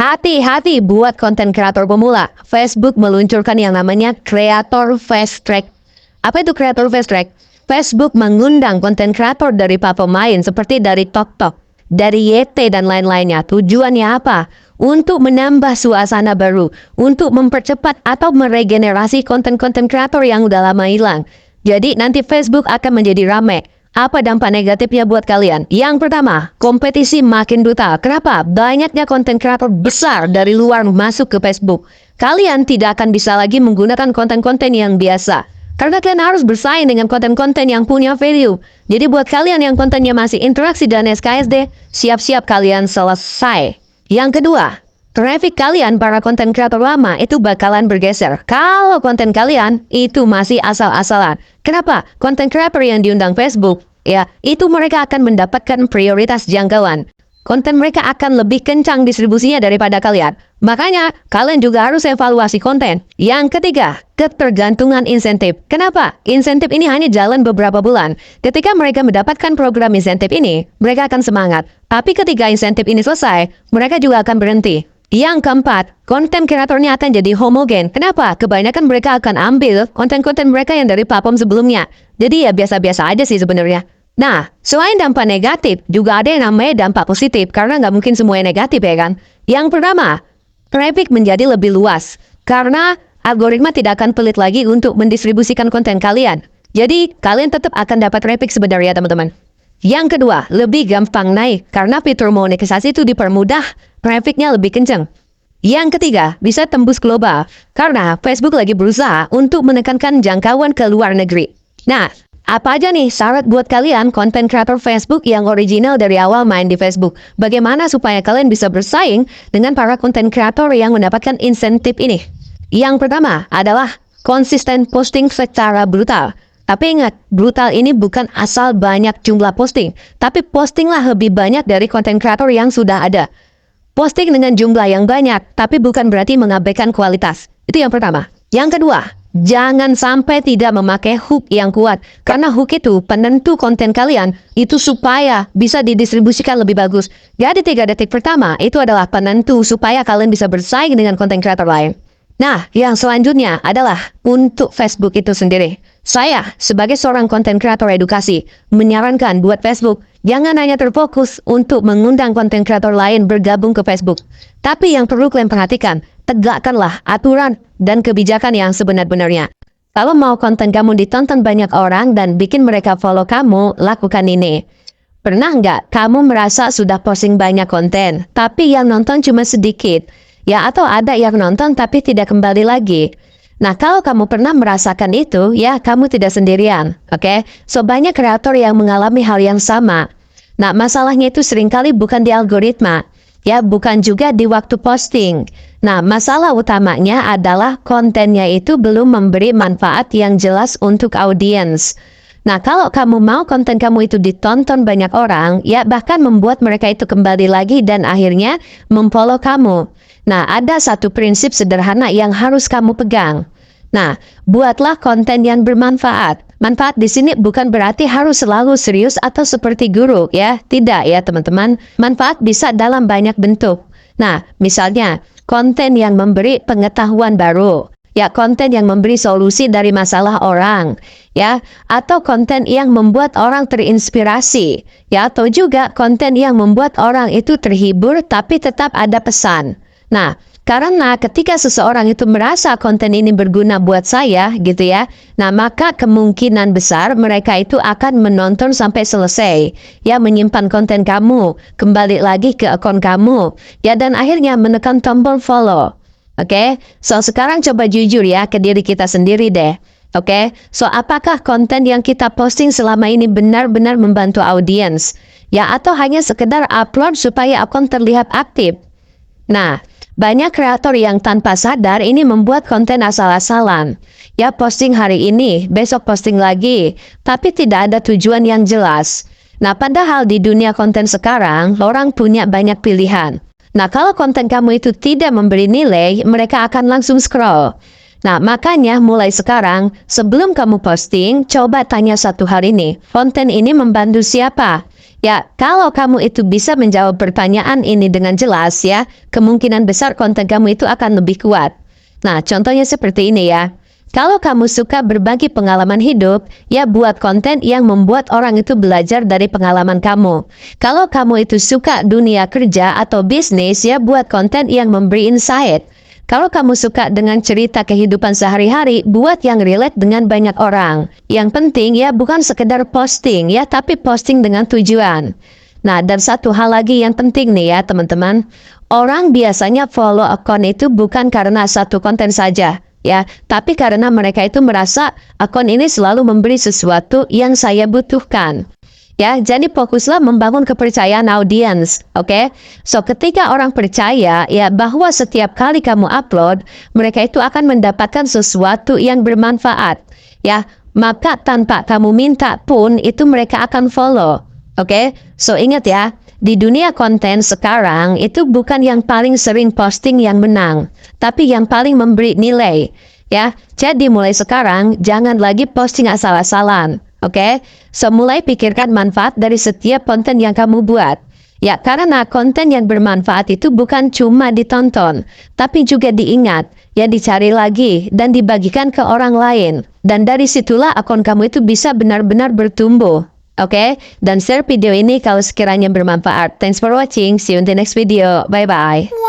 Hati-hati buat konten kreator pemula. Facebook meluncurkan yang namanya Creator Fast Track. Apa itu Creator Fast Track? Facebook mengundang konten kreator dari para pemain seperti dari TokTok, dari YT dan lain-lainnya. Tujuannya apa? Untuk menambah suasana baru, untuk mempercepat atau meregenerasi konten-konten kreator yang udah lama hilang. Jadi nanti Facebook akan menjadi rame. Apa dampak negatifnya buat kalian? Yang pertama, kompetisi makin brutal. Kenapa? Banyaknya konten kreator besar dari luar masuk ke Facebook. Kalian tidak akan bisa lagi menggunakan konten-konten yang biasa. Karena kalian harus bersaing dengan konten-konten yang punya value. Jadi buat kalian yang kontennya masih interaksi dan SKSD, siap-siap kalian selesai. Yang kedua, traffic kalian para konten kreator lama itu bakalan bergeser. Kalau konten kalian itu masih asal-asalan. Kenapa? Konten kreator yang diundang Facebook, ya, itu mereka akan mendapatkan prioritas jangkauan. Konten mereka akan lebih kencang distribusinya daripada kalian. Makanya, kalian juga harus evaluasi konten. Yang ketiga, ketergantungan insentif. Kenapa? Insentif ini hanya jalan beberapa bulan. Ketika mereka mendapatkan program insentif ini, mereka akan semangat. Tapi ketika insentif ini selesai, mereka juga akan berhenti. Yang keempat, konten kreatornya akan jadi homogen. Kenapa? Kebanyakan mereka akan ambil konten-konten mereka yang dari platform sebelumnya. Jadi ya biasa-biasa aja sih sebenarnya. Nah, selain dampak negatif, juga ada yang namanya dampak positif. Karena nggak mungkin semuanya negatif ya kan? Yang pertama, traffic menjadi lebih luas. Karena algoritma tidak akan pelit lagi untuk mendistribusikan konten kalian. Jadi, kalian tetap akan dapat traffic sebenarnya teman-teman. Yang kedua, lebih gampang naik. Karena fitur monetisasi itu dipermudah, trafficnya lebih kenceng. Yang ketiga, bisa tembus global. Karena Facebook lagi berusaha untuk menekankan jangkauan ke luar negeri. Nah, apa aja nih syarat buat kalian konten kreator Facebook yang original dari awal main di Facebook? Bagaimana supaya kalian bisa bersaing dengan para konten kreator yang mendapatkan insentif ini? Yang pertama adalah konsisten posting secara brutal. Tapi ingat, brutal ini bukan asal banyak jumlah posting. Tapi postinglah lebih banyak dari konten kreator yang sudah ada. Posting dengan jumlah yang banyak, tapi bukan berarti mengabaikan kualitas. Itu yang pertama. Yang kedua, jangan sampai tidak memakai hook yang kuat. Karena hook itu penentu konten kalian itu supaya bisa didistribusikan lebih bagus. Jadi 3 detik pertama itu adalah penentu supaya kalian bisa bersaing dengan konten kreator lain. Nah, yang selanjutnya adalah untuk Facebook itu sendiri. Saya, sebagai seorang konten kreator edukasi, menyarankan buat Facebook, jangan hanya terfokus untuk mengundang konten kreator lain bergabung ke Facebook. Tapi yang perlu kalian perhatikan, tegakkanlah aturan dan kebijakan yang sebenar-benarnya. Kalau mau konten kamu ditonton banyak orang dan bikin mereka follow kamu, lakukan ini. Pernah nggak kamu merasa sudah posting banyak konten, tapi yang nonton cuma sedikit? Ya, atau ada yang nonton tapi tidak kembali lagi. Nah, kalau kamu pernah merasakan itu, ya kamu tidak sendirian, oke? So, banyak kreator yang mengalami hal yang sama. Nah, masalahnya itu seringkali bukan di algoritma, ya bukan juga di waktu posting. Nah, masalah utamanya adalah kontennya itu belum memberi manfaat yang jelas untuk audiens. Nah, kalau kamu mau konten kamu itu ditonton banyak orang, ya bahkan membuat mereka itu kembali lagi dan akhirnya memfollow kamu. Nah, ada satu prinsip sederhana yang harus kamu pegang. Nah, buatlah konten yang bermanfaat. Manfaat di sini bukan berarti harus selalu serius atau seperti guru, ya. Tidak ya, teman-teman. Manfaat bisa dalam banyak bentuk. Nah, misalnya, konten yang memberi pengetahuan baru. Ya, konten yang memberi solusi dari masalah orang. Ya, atau konten yang membuat orang terinspirasi. Ya, atau juga konten yang membuat orang itu terhibur tapi tetap ada pesan. Nah, karena ketika seseorang itu merasa konten ini berguna buat saya, gitu ya, nah maka kemungkinan besar mereka itu akan menonton sampai selesai, ya menyimpan konten kamu, kembali lagi ke akun kamu, ya dan akhirnya menekan tombol follow. Oke, so sekarang coba jujur ya ke diri kita sendiri deh. Oke, so apakah konten yang kita posting selama ini benar-benar membantu audiens? Ya atau hanya sekedar upload supaya akun terlihat aktif? Nah, banyak kreator yang tanpa sadar ini membuat konten asal-asalan. Ya posting hari ini, besok posting lagi, tapi tidak ada tujuan yang jelas. Nah, padahal di dunia konten sekarang, orang punya banyak pilihan. Nah, kalau konten kamu itu tidak memberi nilai, mereka akan langsung scroll. Nah, makanya mulai sekarang, sebelum kamu posting, coba tanya satu hal ini. Konten ini membantu siapa? Ya, kalau kamu itu bisa menjawab pertanyaan ini dengan jelas ya, kemungkinan besar konten kamu itu akan lebih kuat. Nah, contohnya seperti ini ya. Kalau kamu suka berbagi pengalaman hidup, ya buat konten yang membuat orang itu belajar dari pengalaman kamu. Kalau kamu itu suka dunia kerja atau bisnis, ya buat konten yang memberi insight. Kalau kamu suka dengan cerita kehidupan sehari-hari, buat yang relate dengan banyak orang. Yang penting ya bukan sekedar posting ya, tapi posting dengan tujuan. Nah, dan satu hal lagi yang penting nih ya teman-teman. Orang biasanya follow akun itu bukan karena satu konten saja. Ya, tapi karena mereka itu merasa akun ini selalu memberi sesuatu yang saya butuhkan. Ya, jadi fokuslah membangun kepercayaan audiens, oke? So, ketika orang percaya ya bahwa setiap kali kamu upload, mereka itu akan mendapatkan sesuatu yang bermanfaat. Ya, maka tanpa kamu minta pun itu mereka akan follow, oke? So, ingat ya, di dunia konten sekarang itu bukan yang paling sering posting yang menang, tapi yang paling memberi nilai. Ya, jadi mulai sekarang jangan lagi posting asal-asalan. Oke, so mulai pikirkan manfaat dari setiap konten yang kamu buat. Ya, karena konten yang bermanfaat itu bukan cuma ditonton, tapi juga diingat, ya dicari lagi, dan dibagikan ke orang lain. Dan dari situlah akun kamu itu bisa benar-benar bertumbuh. Oke, dan share video ini kalau sekiranya bermanfaat. Thanks for watching, see you in the next video. Bye-bye.